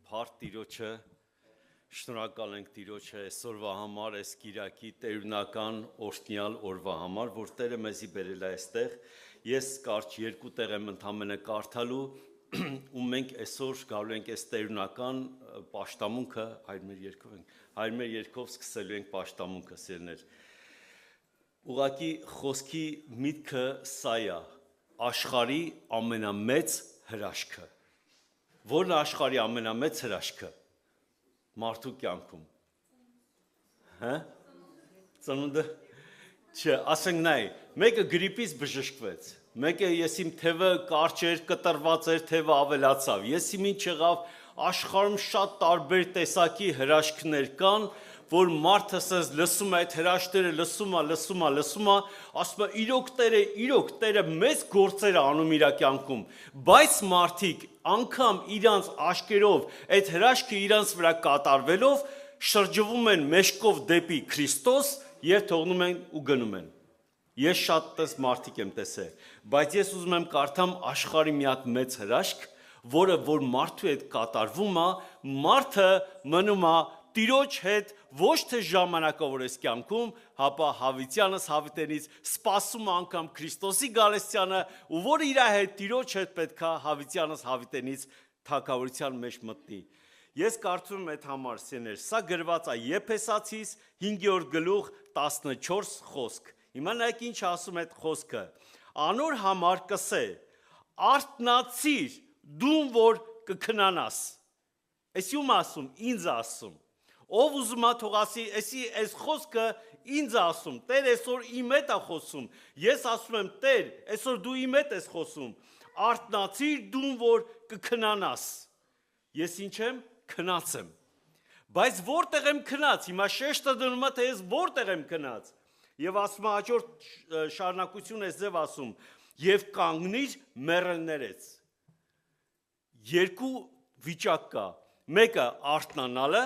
Փառք Տիրոջը, շնորհակալ ենք Տիրոջը այսօրվա համար, այս Կիրակի տերունական օրհնյալ օրվա համար, որ Տերը մեզի բերել է այստեղ։ Ես կարճ երկու տեղ եմ ընդամենը կարդալու, ու մենք այսօր գալու ենք այս տերունական պաշտամունքը, հայր մեր երկով սկսելու ենք պաշտամունքը, սիրներ։ Ուղղակի խոսքի միտքը սա է, աշխարհի ամենամեծ հրաշքը։ Որն է աշխարհի ամենամեծ հրաշքը մարդու կյանքում։ Հա? Ծնունդը։ Չէ, ասենք նայ, մեկը գրիպից բժշկվեց։ Մեկը ես իմ թևը կարճ էր, կտրված էր, թևը ավելացավ։ Ես իմ ինչ եղավ, աշխարհում շատ տարբեր տեսակի հրաշքներ կան, որ մարդը ասես լսում է այդ հրաշքները, լսում է, ասում է իրոք Տերը մեծ գործեր է անում իր կյանքում, բայց մարդիկ անգամ իրանց աշկերով այդ հրաշքը իրանց վրա կատարվելով շրջվում են մեջքով դեպի Քրիստոս եւ թողնում են ու գնում են։ Ես շատ տես մարդիկ եմ տեսել, բայց ես ուզում եմ կարդամ աշխարհի մի հատ մեծ հրաշք, որ մարդու հետ կատարվում է, մարդը մնում է Տիրոջ հետ ոչ թե ժամանակավորես կյանքում, հապա հավիտյանս հավիտենից սպասում անգամ Քրիստոսի գալստյանը, ու որ իր հետ Տիրոջ հետ պետքա հավիտյանս հավիտենից թագավորության մեջ մտնի։ Ես կարդում եմ այդ համար սեներ, սա գրված է Եփեսացիս 5-րդ գլուխ 14 խոսք։ Հիմա նայեք ինչ ասում այդ խոսքը։ Անոր համար կսե. արթնացիր, դու որ կքնանաս։ Էս ում ասում, ինձ ասում։ Ով ուզում է թող ասի, այս խոսքը ինձ ասում, Տեր այսօր իմ հետ է խոսում, ես ասում եմ Տեր, այսօր դու իմ հետ ես խոսում, արթնացիր դու որ կքնանաս, ես ինչ եմ, քնած եմ, բայց որտեղ եմ քնած, հիմա շեշտը դնում է, թե ես որտեղ եմ քնած, և ասում է հաջորդ շարունակություն ես ձև ասում, և կանգնիր մեռելներից, երկու վիճակ կա, մեկը արթնանալը,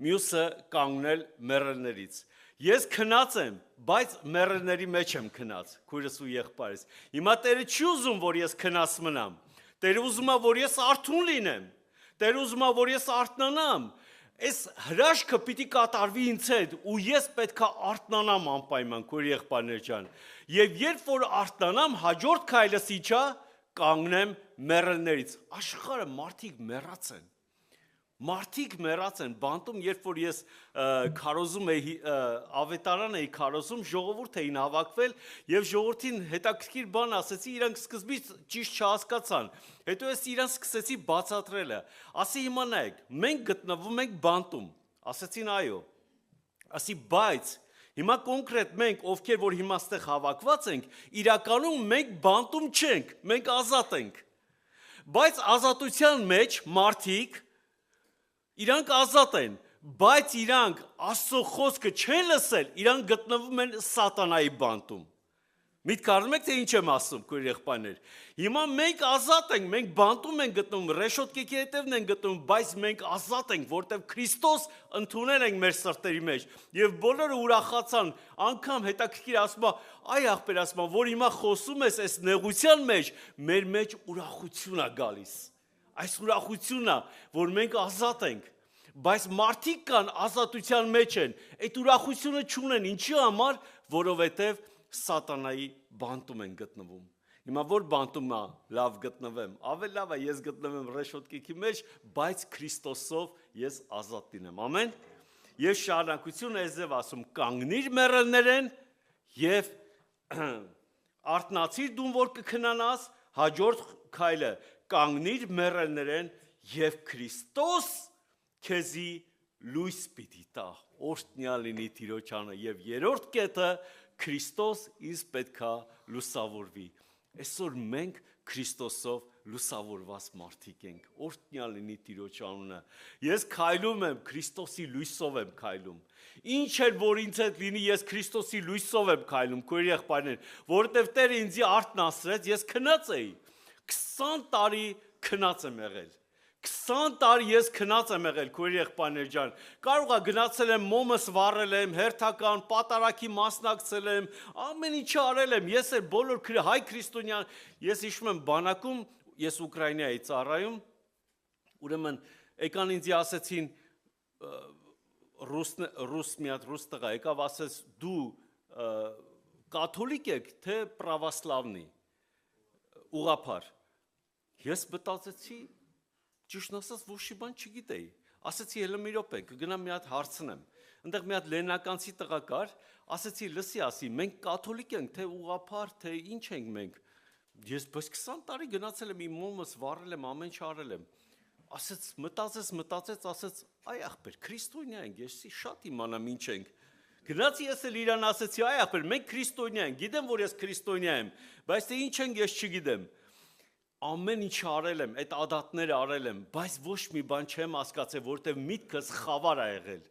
մյուսը կանգնել մեռելներից։ Ես քնած եմ, բայց մեռելների մեջ եմ քնած, քույրս ու եղբայրս։ Հիմա Տերը չի ուզում, որ ես քնած մնամ։ Տերը ուզում է, որ ես արթուն լինեմ։ Տերը ուզում է, որ ես արթնանամ։ Այս հրաշքը պիտի կատարվի ինձ հետ, ու ես պետքա արթնանամ անպայման, քույր եղբայրներ ջան։ Եվ երբ որ արթնանամ, հաջորդ քայլս ինչ է, կանգնեմ մեռելներից։ Աշխարհը մարդիկ մեռած են։ Մարդիկ մեռած են, բանտում, երբ որ ես քարոզում էի, ավետարան էի քարոզում, ժողովուրդ էին հավաքվել և ժողովրդին հետաքրքիր բան ասեցի, իրանք սկզբից ճիշտ չհասկացան, հետո ես իրանք սկսեցի բացատրելը, ասի հիմա նայեք, մենք գտնվում ենք բանտում, ասեցին այո, ասի բայց, հիմա կոնկրետ մենք, ովքեր որ հիմա ստեղ հավաքված ենք, իրականում մենք բանտում չենք, մենք ազատ ենք, բայց ազատության մեջ մարդիկ իրանք ազատ են, բայց իրանք Աստծո խոսքը չեն լսել, իրանք գտնվում են սատանայի բանտում։ Միտք առնում եք, թե ինչ եմ ասում, քույր եղբայրներ։ Հիմա մենք ազատ ենք, մենք բանտում ենք գտնվում, ռեշոտկեքի հետևն ենք գտնվում, բայց մենք ազատ ենք, որտեղ Քրիստոս ընդունել ենք մեր սրտերի մեջ, և բոլորը ուրախացան, անգամ հետաքրքիր ասում է, այ ախպեր ասում է, որ հիմա խոսում ես այս նեղության մեջ, մեր մեջ ուրախություն է գալիս։ Այս ուրախությունն է, որ մենք ազատ ենք, բայց մարդիկ կան ազատության մեջ են, այդ ուրախությունը չունեն, ինչի համար, որովհետև սատանայի բանտում են գտնվում։ Հիմա որ բանտում է, լավ գտնվեմ, ավելի լավ է ես գտնվեմ ռեշոտկեքի մեջ, բայց Քրիստոսով ես ազատ լինեմ, ամեն։ Ես շարունակություն ես ձև ասում, կանգնիր մեռելներեն և արթնացիր դու որ կքնանաս, հաջորդ քայլը կանգնիր մեռելներեն և Քրիստոս քեզի լույս պիտի տա, օրհնյալ լինի Տիրոջ անունը, և երրորդ կետը Քրիստոս ինձ պետքա լուսավորվի։ Այսօր մենք Քրիստոսով լուսավորված մարդիկ ենք, օրհնյալ լինի Տիրոջ անունը։ Ես քայլում եմ, Քրիստոսի լույսով եմ քայլում։ Ինչ էր որ ինձ հետ լինի, ես Քրիստոսի լույսով եմ քայլում, քույր եղբայրներ, որովհետև Տերը ինձ արթնացրեց, ես քնած էի։ 20 տարի քնած եմ եղել։ 20 տարի ես քնած եմ եղել, քույր եղբայրներ ջան, կարող է գնացել եմ մոմս վառել եմ, հերթական պատարագի մասնակցել եմ, ամեն ինչ արել եմ, ես էլ բոլոր հայ քրիստոնյան, ես հիշում եմ բանակում, ես Ուկրաինայի ծառայում, ուրեմն եկան ինձ ասեցին ռուս մի հատ ռուս տղա եկավ ասեց դու կաթոլիկ եք թե պրավասլավնի ուղղափառ ես մտածեցի ճիշտ ասած ոչ մի բան չգիտեի ասեցի հələ մի րոպե կգնամ մի հատ հարցնեմ այնտեղ մի հատ լեննականցի տղա կար ասեցի լսի ասի մենք կաթոլիկ ենք թե ուղղափառ թե ինչ ենք մենք ես բայց 20 տարի գնացել եմ իմ մոմս վառել եմ ամեն ինչ արել եմ ասեց մտածեց ասեց այ ախպեր քրիստոնյա ենք ես շատ իմանամ ինչ ենք գնացի ես էլ իրան ասեցի այ ախպեր մենք քրիստոնյա ենք գիտեմ որ ես քրիստոնյա եմ բայց թե ինչ ենք ես չգիտեմ ամեն ինչ արել եմ այդ ադատները արել եմ բայց ոչ մի բան չեմ հասկացել որտեղ միտքս խավար ա եղել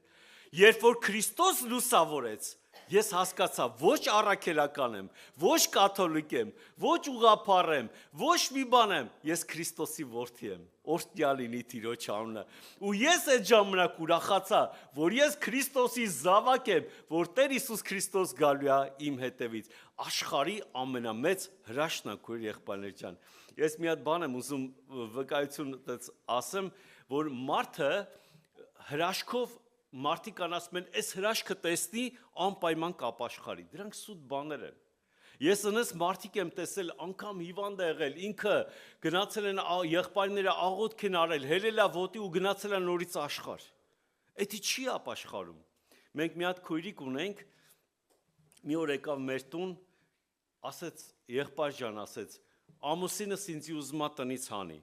երբ որ Քրիստոս լուսավորեց ես հասկացա ոչ առաքելական եմ ոչ կաթոլիկ եմ ոչ ուղղափառ եմ ոչ մի բան եմ ես Քրիստոսի որդի եմ օրհնյալ լինի Տիրոջ անունը ու ես այդ ժամանակ ուրախացա որ ես Քրիստոսի զավակ եմ որ Տեր Հիսուս Քրիստոս գալու է իմ հետևից աշխարհի ամենամեծ հրաշքն է քույր եղբայրներ ջան ես մի հատ բան եմ ուզում վկայություն ասեմ որ մարդը հրաշքով մարդիկ ասում են այս հրաշքը տեսնի անպայման կապաշխարի դրանք սուտ բաներ են ես ընես մարդիկ եմ տեսել անգամ հիվանդ է եղել ինքը գնացել են եղբայրները աղոթք են արել հելել է ոտի ու գնացել է նորից աշխարհ էդի չի ապաշխարում մենք մի հատ քույրիկ ունենք մի օր եկավ մեր տուն ասեց եղբայր ջան ասեց ամուսինս ինձ ուզում է տնից հանի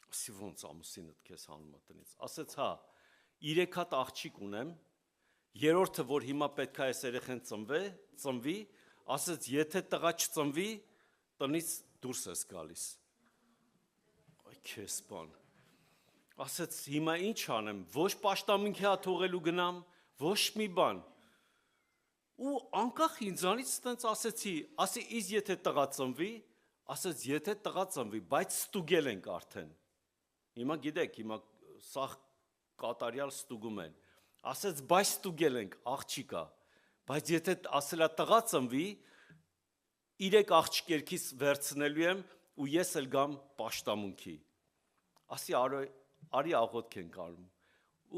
ասի ոնց ամուսինդ քեզ հանում է տնից ասեց հա 3 հատ աղջիկ ունեմ երրորդը որ հիմա պետք է այս երեխան ծնվի ասեց եթե տղա չծնվի տնից դուրս ես գալիս այ քեզ բան ասեց հիմա ինչ անեմ ոչ պաշտամունքի հա թողելու գնամ ոչ մի բան ու անկախ ինձանից տենց ասի իս եթե տղա ծնվի ասեց եթե տղա ծնվի բայց ստուգել ենք արդեն հիմա գիտեք հիմա սա կատարյալ ստուգում են ասեց բայց ստուգել ենք աղջիկա բայց եթե ասելա տղա ծնվի 3 աղջիկ երկիս վերցնելու եմ ու ես էլ գամ պաշտամունքի ասի արի աղոթք ենք անում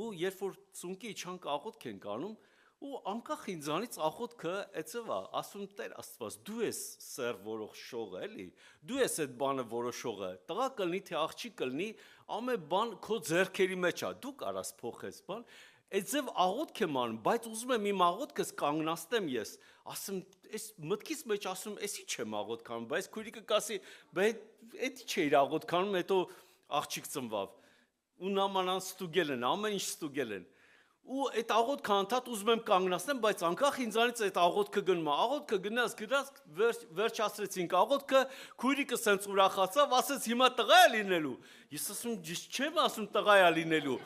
ու երբ որ ծունկի իջանք աղոթք ենք անում ու անկախ ինձանից աղոթքը էցով է ասում Տեր Աստված դու ես սեր որոշողը էլի դու ես այդ բանը որոշողը տղա կլինի թե աղջիկ կլինի ամեն բան քո ձեռքերի մեջ է դու կարաս փոխես բան Այդձև աղոթք եմ անում, բայց ուզում եմ իմ աղոթքս կանգնացնեմ ես, ասում, այս մտքիս մեջ ասում, էսի չեմ աղոթք անում, բայց քույրիկը կասի, էդի չէ իր աղոթք անում, հետո աղջիկ ծնվավ, ու նամանան ստուգել են, ամեն ինչ ստուգել են, ու այդ աղոթքը անդադ ուզում եմ կանգնացնեմ, բայց անկախ ինձանից այդ աղոթքը գնում է, աղոթքը գնաց, վերջացրեցինք աղոթքը, քույրիկը սենց ուրախացավ, ասեց հիմա տղա է լինելու, ես ասում, չեմ ասում տղա է լինելու,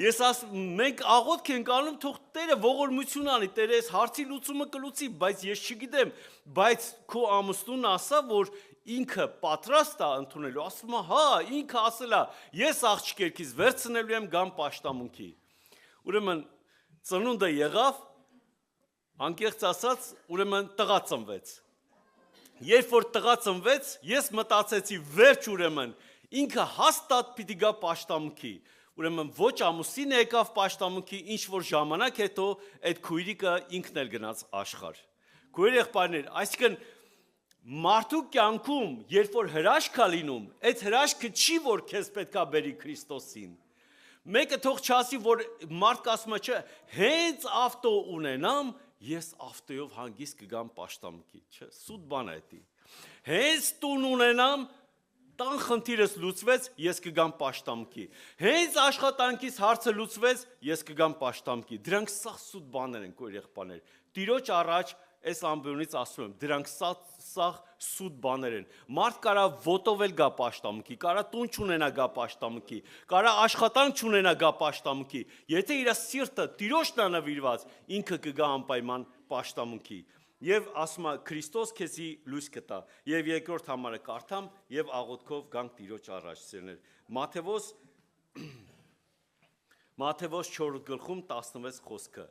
ես ասում, մենք աղոթք ենք անում, թող Տերը ողորմություն անի, Տերը այս հարցի լուծումը կլուծի, բայց ես չգիտեմ, բայց քո ամուսնուն ասա, որ ինքը պատրաստ է ընդունելու, ասում է, հա, ինքը ասել է, ես աղջիկ երկից վերցնելու եմ գամ պաշտամունքի Ուրեմն ծնունդը եղավ, անկեղծ ասած, ուրեմն տղա ծնվեց։ Երբ որ տղա ծնվեց, ես մտածեցի վերջ ուրեմն, ինքը հաստատ պիտի գա պաշտամունքի։ Ուրեմն ոչ ամուսինը եկավ պաշտամունքի, ինչ որ ժամանակ հետո այդ քույրիկը ինքն էլ գնաց աշխարհ։ Քույր եղբայրներ, այսինքն մարդու կյանքում, երբ որ հրաշք է լինում, այդ հրաշքը չի որ քեզ պետքա բերի Քրիստոսին։ Մեկը թող չասի, որ մարդ ասում է, չէ, հենց ավտո ունենամ, ես ավտոյով հանգիստ կգամ պաշտամունքի, չէ, սուտ բան է դա։ Հենց տուն ունենամ, տան խնդիրս լուծվեց, ես կգամ պաշտամունքի։ Հենց աշխատանքից հարցը լուծվեց, ես կգամ պաշտամունքի։ Դրանք սա սուտ բաներ են, քույր եղբայրներ։ Տիրոջ առաջ այս ամբյոնից ասում եմ, դրանք սա սուտ բաներ են։ Մարդ կարա ոտով էլ գա պաշտամունքի, կարա տուն չունենա գա պաշտամունքի, կարա աշխատանք չունենա գա պաշտամունքի։ Եթե իր սիրտը Տիրոջն է նվիրված, ինքը կգա անպայման պաշտամունքի։ Եվ ասում է Քրիստոս քեզի լույս կտա։ Եվ երկրորդ համարը կարդամ եւ աղոթքով գանք Տիրոջ առաջ ցերներ։ Մատթեոս 4:16 խոսքը։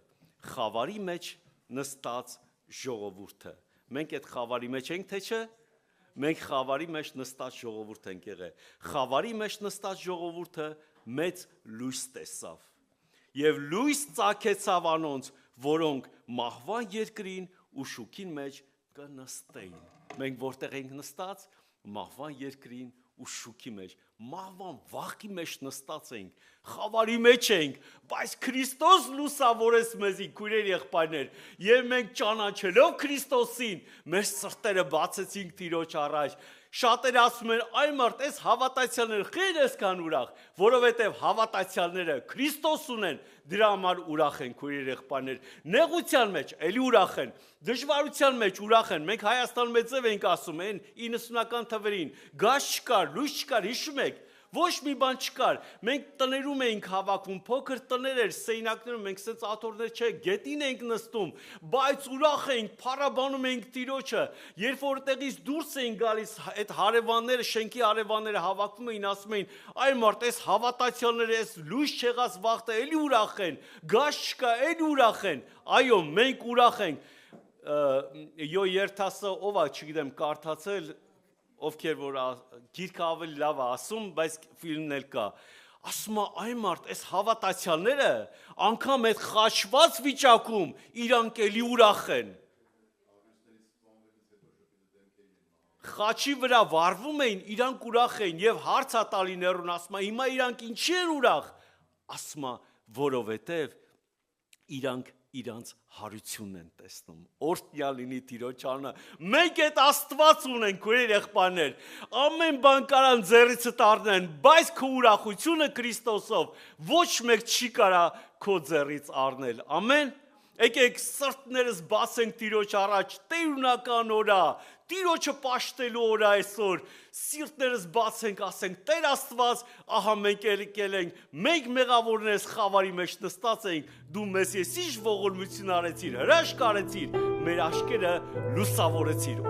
Խավարի մեջ նստած ժողովուրդը։ Մենք այդ խավարի մեջ ենք, թե չէ, մենք խավարի մեջ նստած ժողովուրդ ենք եղել։ Խավարի մեջ նստած ժողովուրդը մեծ լույս տեսավ։ Եվ լույս ծագեցավ անոնց, որոնք մահվան երկրին ու շուքին մեջ կնստեին։ Մենք որտեղ ենք նստած, մահվան երկրին ու շուքի մեջ, մահվան վախի մեջ նստած ենք, խավարի մեջ ենք, բայց Քրիստոս լուսավորեց մեզի, քույրեր եղբայրներ, եւ մենք ճանաչելով Քրիստոսին, մեր սրտերը բացեցինք Տիրոջ առաջ։ Շատերը ասում են, այ մարդ, այս հավատացյալները խեր այսքան ուրախ, որովհետև հավատացյալները Քրիստոս ունեն, դրա համար ուրախ են, քույրեր եղբայրներ, նեղության մեջ էլի ուրախ են, դժվարության մեջ ուրախ են, մենք Հայաստանում մեծև ենք ասում, այն 90-ական թվերին, գազ չկար, լույս չկար, հիշում եք, ոչ մի բան չկար, մենք տներում էինք հավաքում, փոքր տներ էր, սեյնակներում, մենք սենց աթոռներ չէ, գետին ենք նստում, բայց ուրախ էինք, փառաբանում էինք Տիրոջը, երբ որ տեղից դուրս էին գալիս, այդ հարևանները, շենքի հարևանները հավաքվում էին, ասում էին, այ մարդ, այս հավատացյալները, այս լույս չեղած վաղտը էլի ուրախ են, գազ չկա, էլի ուրախ են, այո, մենք ուրախ ենք, յո երթասը ով է, չգիտեմ, կարդացել, ովքեր որ գիրքը ավելի լավ է ասում, բայց ֆիլմն էլ կա, ասում է, այ մարդ, այս հավատացյալները, անգամ այդ խաչված վիճակում, իրանք էլի ուրախ են, խաչի վրա վարվում էին, իրանք ուրախ էին, և հարց է տալի ներուն, ասում է, հիմա իրանք ինչի են ուրախ, ասում է, որովհետև իրանք իրանց հարությունն են տեսնում, օրհնյալ լինի Տիրոջ անունը, մենք այդ Աստված ունենք, քույրեր եղբայրներ, ամեն բան կարան ձեռիցդ առնեն, բայց քո ուրախությունը Քրիստոսով ոչ մեկ չի կարա քո ձեռից առնել, ամեն, եկեք սրտներս բացենք Տիրոջ առաջ, տերունական օրա, Տիրոջը պաշտելու օրա այսօր, սիրտներս բացենք, ասենք, Տեր Աստված, ահա մենք եկել ենք, մենք մեղավորներս խավարի մեջ նստած ենք, դու մեզ եսի՞չ ողորմություն արեցիր, հրաշք արեցիր, մեր աչքերը լուսավորեցիր,